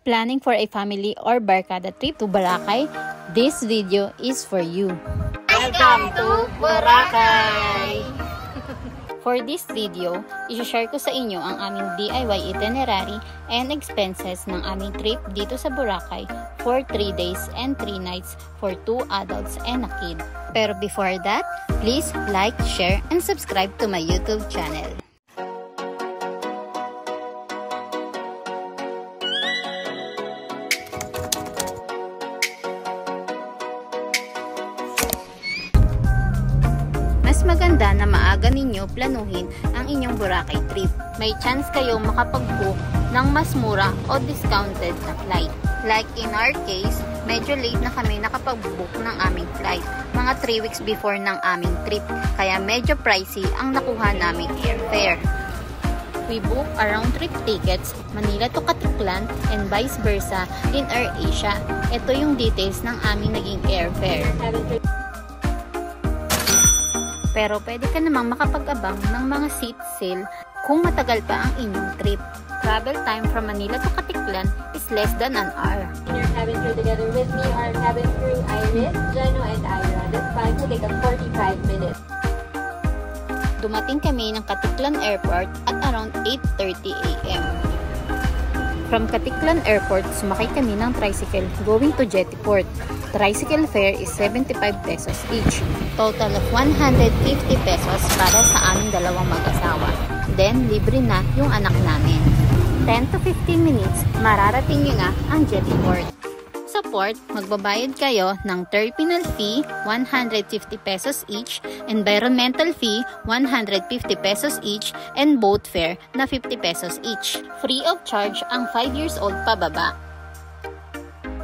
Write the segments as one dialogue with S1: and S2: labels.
S1: Planning for a family or barkada trip to Boracay? This video is for you.
S2: Welcome to Boracay!
S1: For this video, i-share ko sa inyo ang aming DIY itinerary and expenses ng aming trip dito sa Boracay for 3 days and 3 nights for 2 adults and a kid. Pero before that, please like, share, and subscribe to my YouTube channel. Mas maganda na maaga ninyo planuhin ang inyong Boracay trip. May chance kayo makapag-book ng mas mura o discounted na flight. Like in our case, medyo late na kami nakapag-book ng aming flight. Mga 3 weeks before ng aming trip. Kaya medyo pricey ang nakuha naming airfare. We book around trip tickets, Manila to Caticlan and vice versa in AirAsia. Ito yung details ng aming naging airfare. Pero pwede ka namang makapag-abang ng mga seat sale kung matagal pa ang inyong trip. Travel time from Manila to Caticlan is less than an hour.
S2: In your cabin crew together with me, our cabin crew Iris, Jano, and Ira. This flight will take 45 minutes.
S1: Dumating kami ng Caticlan Airport at around 8:30 AM. From Caticlan Airport, sumakay kami ng tricycle going to Jettyport. Tricycle fare is 75 pesos each. Total of 150 pesos para sa aming dalawang mag-asawa. Then, libre na yung anak namin. 10 to 15 minutes, mararating nyo na ang Jettyport. Sa port, magbabayad kayo ng terminal fee, 150 pesos each, environmental fee, 150 pesos each, and boat fare na 50 pesos each. Free of charge ang 5 years old pababa.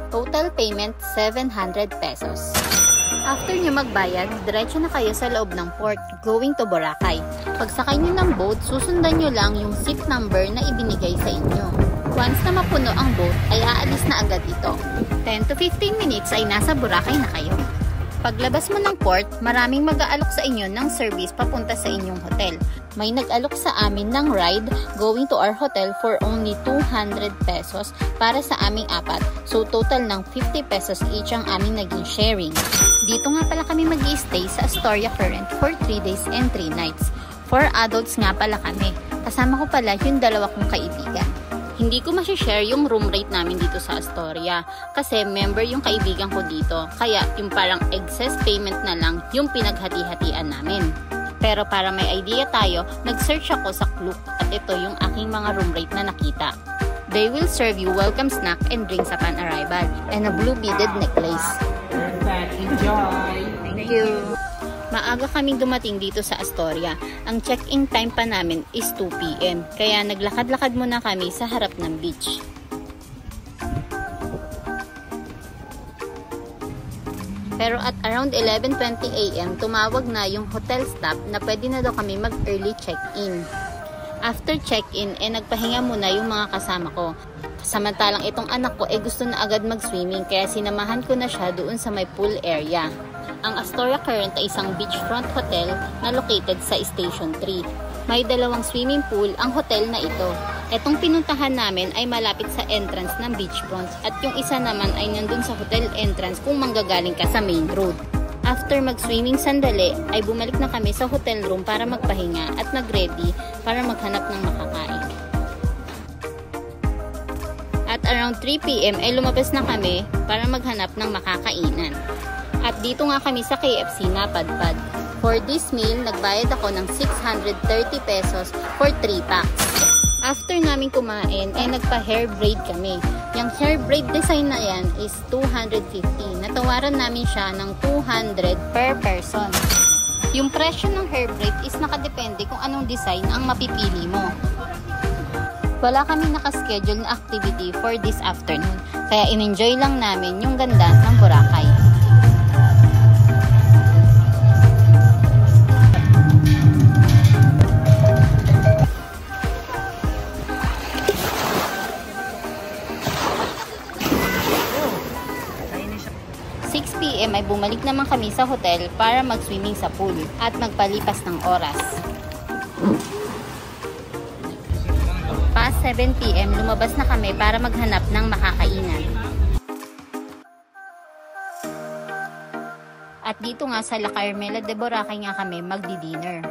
S1: Total payment, 700 pesos. After nyo magbayad, diretso na kayo sa loob ng port, going to Boracay. Pagsakay nyo ng boat, susundan nyo lang yung seat number na ibinigay sa inyo. Once na mapuno ang boat, ay aalis na agad ito. 10 to 15 minutes ay nasa Boracay na kayo. Paglabas mo ng port, maraming mag-aalok sa inyo ng service papunta sa inyong hotel. May nag-alok sa amin ng ride going to our hotel for only 200 pesos para sa aming apat. So total ng 50 pesos each ang aming naging sharing. Dito nga pala kami mag-i-stay sa Astoria Current for 3 days and 3 nights. 4 adults nga pala kami. Kasama ko pala yung dalawa kong kaibigan. Hindi ko masishare yung room rate namin dito sa Astoria kasi member yung kaibigan ko dito. Kaya yung parang excess payment na lang yung pinaghati-hatian namin. Pero para may idea tayo, nag-search ako sa Klook at ito yung aking mga room rate na nakita. They will serve you welcome snack and drinks upon arrival and a blue beaded necklace.
S2: Perfect. Enjoy!
S1: Thank you! Maaga kaming dumating dito sa Astoria. Ang check-in time pa namin is 2 PM. Kaya naglakad-lakad muna kami sa harap ng beach. Pero at around 11:20 AM, tumawag na yung hotel staff na pwede na daw kami mag-early check-in. After check-in, nagpahinga muna yung mga kasama ko. Samantalang itong anak ko gusto na agad mag-swimming kaya sinamahan ko na siya doon sa may pool area. Ang Astoria Current ay isang beachfront hotel na located sa Station 3. May 2 swimming pool ang hotel na ito. Etong pinuntahan namin ay malapit sa entrance ng beachfront at yung isa naman ay nandun sa hotel entrance kung manggagaling ka sa main road. After mag-swimming sandali, ay bumalik na kami sa hotel room para magpahinga at mag-ready para maghanap ng makakain. At around 3 PM ay lumabas na kami para maghanap ng makakainan. At dito nga kami sa KFC napadpad. For this meal, nagbayad ako ng 630 pesos for 3 packs. After namin kumain, nagpa-hair braid kami. Yung hair braid design na yan is 250. Natawaran namin siya ng 200 per person. Yung presyo ng hair braid is nakadepende kung anong design ang mapipili mo. Wala kami nakaschedule na activity for this afternoon. Kaya in-enjoy lang namin yung ganda ng Boracay. PM ay bumalik naman kami sa hotel para mag-swimming sa pool at magpalipas ng oras. Past 7 PM, lumabas na kami para maghanap ng makakainan. At dito nga sa La Carmela de Boracay nga kami magdi-dinner.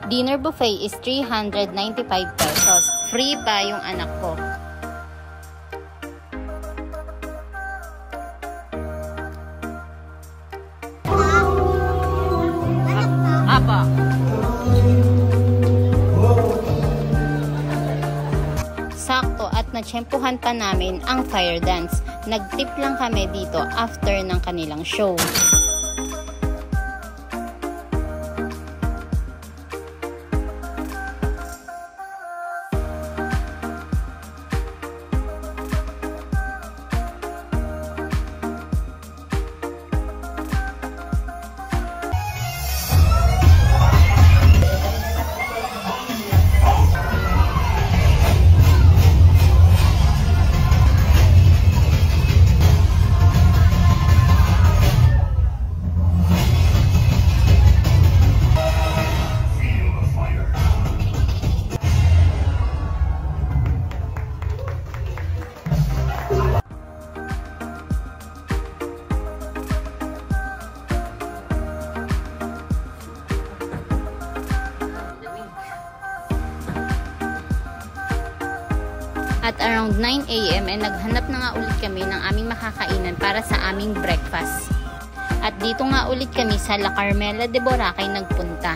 S1: Dinner buffet is 395 pesos. Free pa yung anak ko. Apa. Sakto at natsyempohan pa namin ang fire dance. Nag-tip lang kami dito after ng kanilang show. At around 9 AM ay naghanap na nga ulit kami ng aming makakainan para sa aming breakfast. At dito nga ulit kami sa La Carmela de Boracay nagpunta.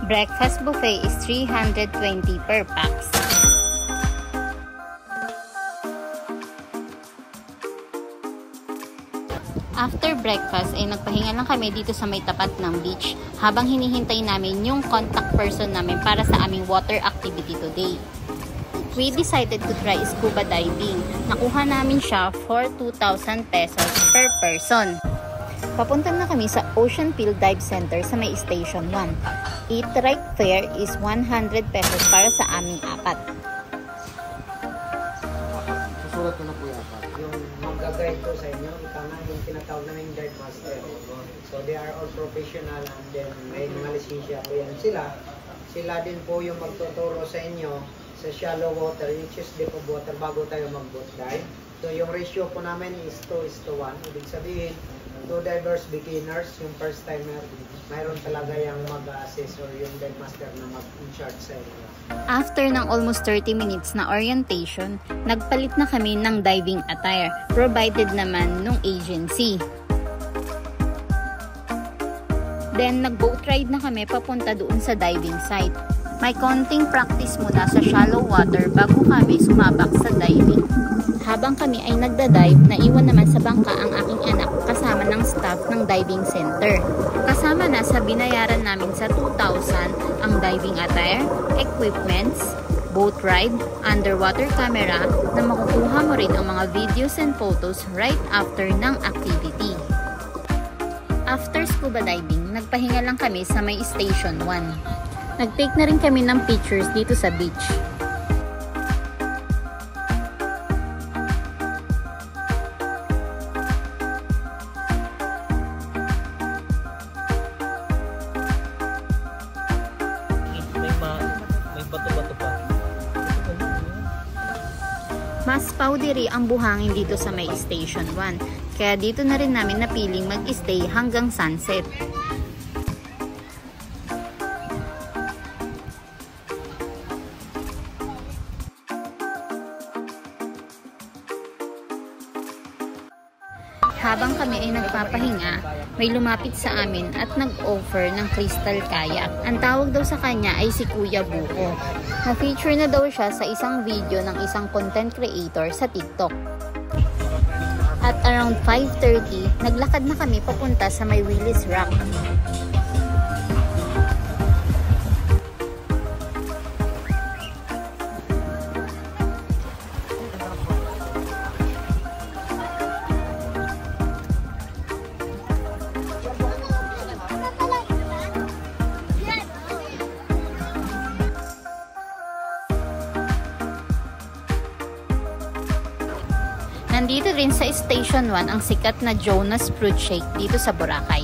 S1: Breakfast buffet is 320 per pax. After breakfast ay nagpahinga lang kami dito sa may tapat ng beach habang hinihintay namin yung contact person namin para sa aming water activity today. We decided to try scuba diving. Nakuha namin siya for 2,000 pesos per person. Papunta na kami sa Ocean Field Dive Center sa may Station 1. Eat right fare is 100 pesos para sa aming apat.
S3: Susulat ko na po yata. Yung mag-guide ko sa inyo, tama yung tinatawag namin dive master. So they are all professional and then may mga lisensya po yan sila. Sila din po yung magtuturo sa inyo sa shallow water, which is deep of water bago tayo mag-boat dive. So yung ratio po namin is 2:1. Ibig sabihin, 2 divers beginners, yung first timer, mayroon talaga yung mag-assess or yung dive master na mag-in-charge sa inyo.
S1: After ng almost 30 minutes na orientation, nagpalit na kami ng diving attire, provided naman nung agency. Then nag-boat ride na kami papunta doon sa diving site. May konting practice muna sa shallow water bago kami sumabak sa diving. Habang kami ay nagda-dive, naiwan naman sa bangka ang aking anak kasama ng staff ng diving center. Kasama na sa binayaran namin sa 2,000 ang diving attire, equipments, boat ride, underwater camera na makukuha mo rin ang mga videos and photos right after ng activity. After scuba diving, nagpahinga lang kami sa may Station 1. Nag-take na rin kami ng pictures dito sa beach.
S3: May bato-bato pa.
S1: Mas paudiri ang buhangin dito sa may Station 1. Kaya dito na rin namin napiling mag-stay hanggang sunset. Habang kami ay nagpapahinga, may lumapit sa amin at nag-offer ng crystal kayak. Ang tawag daw sa kanya ay si Kuya Buko. Na-feature na daw siya sa isang video ng isang content creator sa TikTok. At around 5:30, naglakad na kami papunta sa may Willis Rock. Nandito rin sa Station 1 ang sikat na Jonas Fruit Shake dito sa Boracay.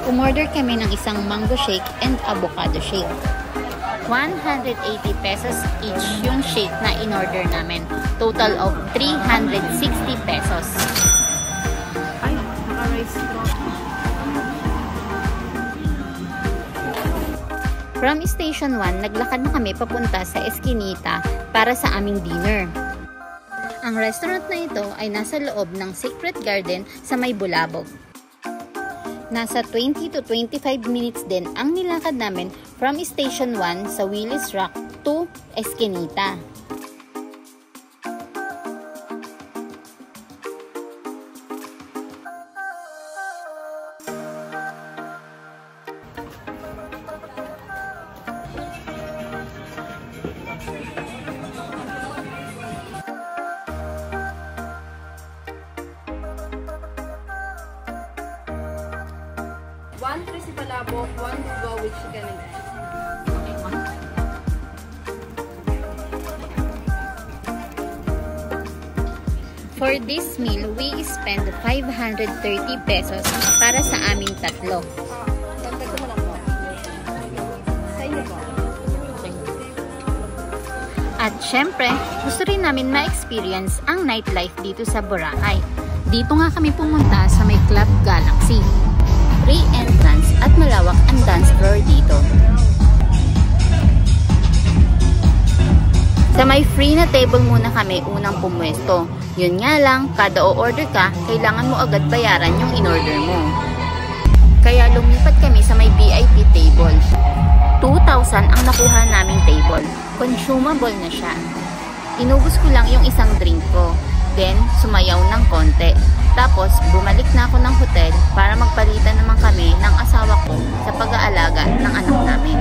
S1: Umorder kami ng isang mango shake and avocado shake. 180 pesos each yung shake na in-order namin. Total of 360 pesos.
S4: Ay, naka-rice straw.
S1: From Station 1, naglakad na kami papunta sa Eskinita para sa aming dinner. Ang restaurant na ito ay nasa loob ng Secret Garden sa may Bulabog. Nasa 20 to 25 minutes din ang nilakad namin from Station 1 sa Willis Rock to Eskinita.
S4: One crispy palabok, one dugo with chicken and egg.
S1: For this meal, we spend 530 pesos para sa aming tatlo.
S4: Tantag ko mo lang po. Sa inyo po.
S1: At syempre, gusto rin namin ma-experience ang nightlife dito sa Boracay. Dito nga kami pumunta sa may Club Galaxy. Free entrance at malawak ang dance floor dito. Sa may free na table muna kami unang pumwesto. Yun nga lang, kada o-order ka, kailangan mo agad bayaran yung in-order mo. Kaya lumipat kami sa may VIP table. 2,000 ang nakuha naming table. Consumable na siya. Inubos ko lang yung isang drink ko. Then, sumayaw ng konti. Tapos, bumalik na ako ng hotel para magpalitan naman kami ng asawa ko sa pag-aalaga ng anak namin.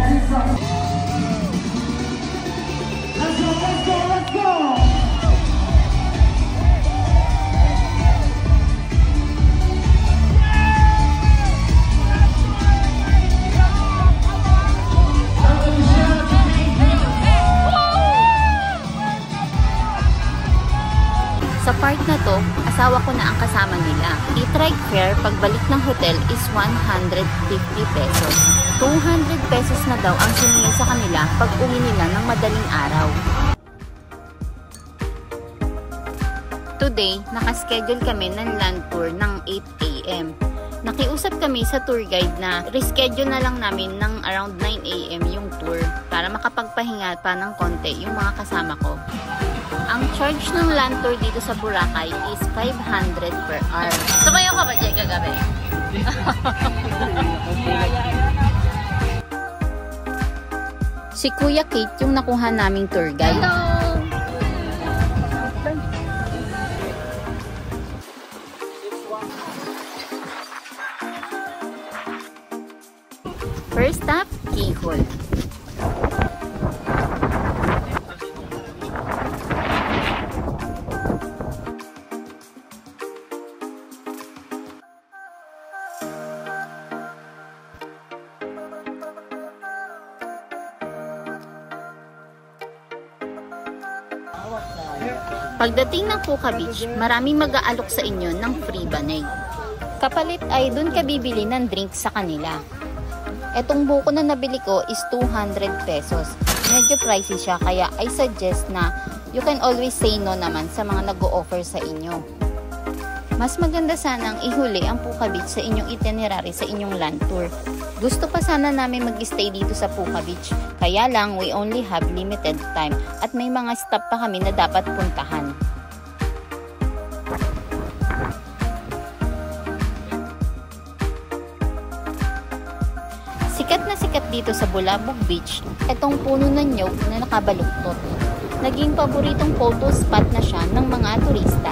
S1: Sa part na to, asawa ko na ang kasama nila. I-trike fare pagbalik ng hotel is 150 pesos. 200 pesos na daw ang siningil sa kanila pag uwi nila ng madaling araw. Today, nakaschedule kami ng land tour ng 8 AM. Nakiusap kami sa tour guide na reschedule na lang namin ng around 9 AM yung tour para makapagpahinga pa ng konti yung mga kasama ko. Ang charge ng land tour dito sa Boracay is 500 per hour. Sumayaw ka ba, Jay, kagabi? Si Kuya Kate yung nakuha naming tour guide. Hello! First stop, Keyhole. Pagdating ng Puka Beach, maraming mag-aalok sa inyo ng free banig. Kapalit ay dun ka bibili ng drink sa kanila. Etong buko na nabili ko is 200 pesos. Medyo pricey siya kaya I suggest na you can always say no naman sa mga nag-o-offer sa inyo. Mas maganda sanang ihuli ang Puka Beach sa inyong itinerary sa inyong land tour. Gusto pa sana namin mag-stay dito sa Puka Beach, kaya lang we only have limited time at may mga stop pa kami na dapat puntahan. Sikat na sikat dito sa Bulabog Beach, itong puno ng nyog na nakabaluktot. Naging paboritong photo spot na siya ng mga turista.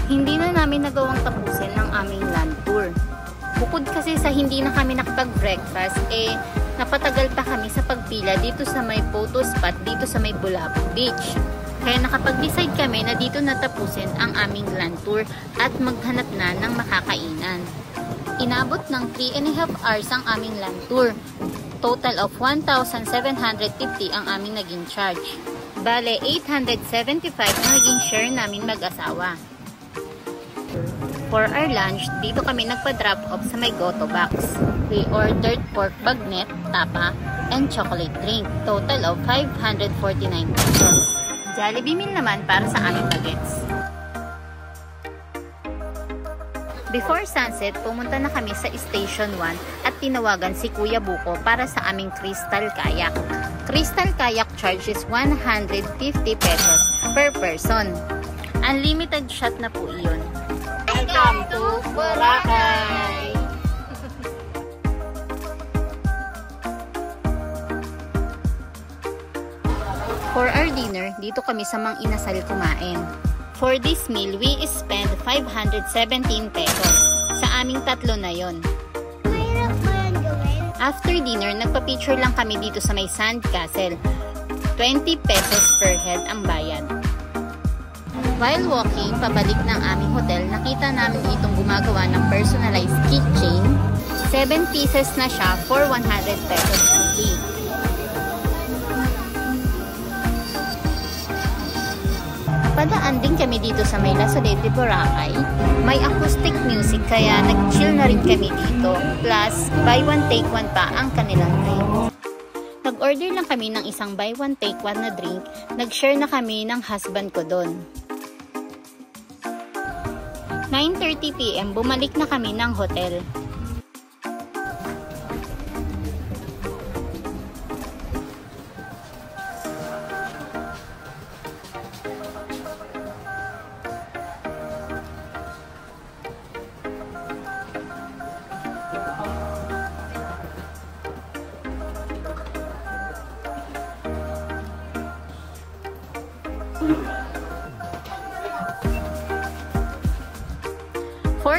S1: Hindi na namin nagawang tapusin ang aming land tour. Bukod kasi sa hindi na kami nakapag-breakfast, napatagal pa kami sa pagpila dito sa may photo spot dito sa may Bulabog Beach. Kaya nakapag-decide kami na dito natapusin ang aming land tour at maghanap na ng makakainan. Inabot ng 3.5 hours ang aming land tour. Total of 1,750 ang aming naging charge. Bale, 875 ang naging share namin mag-asawa. For our lunch, dito kami nagpa-drop off sa may Goto Box. We ordered pork bagnet, tapa, and chocolate drink. Total of 549 pesos. Jollibee meal naman para sa aming bagets. Before sunset, pumunta na kami sa Station 1 at tinawagan si Kuya Buko para sa aming Crystal Kayak. Crystal Kayak charges 150 pesos per person. Unlimited shot na po iyon. Welcome to Boracay! For our dinner, dito kami sa Mang Inasal kumain. For this meal, we spend 517 pesos. Sa aming tatlo na yon. After dinner, nagpa-picture lang kami dito sa may Sand Castle. 20 pesos per head ang bayad. While walking, pabalik ng aming hotel, nakita namin itong gumagawa ng personalized keychain. 7 pieces na siya for 100 pesos only. Padaan din kami dito sa may Lasolete, Boracay. May acoustic music kaya nag-chill na rin kami dito. Plus, buy one take one pa ang kanilang drink. Nag-order lang kami ng isang buy one take one na drink. Nag-share na kami ng husband ko doon. 9:30 PM, bumalik na kami ng hotel.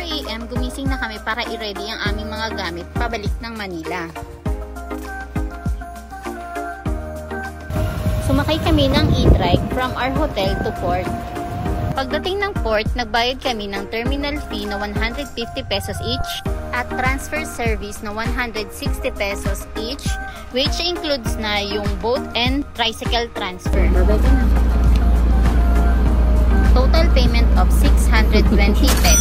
S1: AM, gumising na kami para i-ready ang aming mga gamit pabalik ng Manila. Sumakay kami ng e-trike from our hotel to port. Pagdating ng port, nagbayad kami ng terminal fee na 150 pesos each at transfer service na 160 pesos each, which includes na yung boat and tricycle transfer. Total payment of 620 pesos.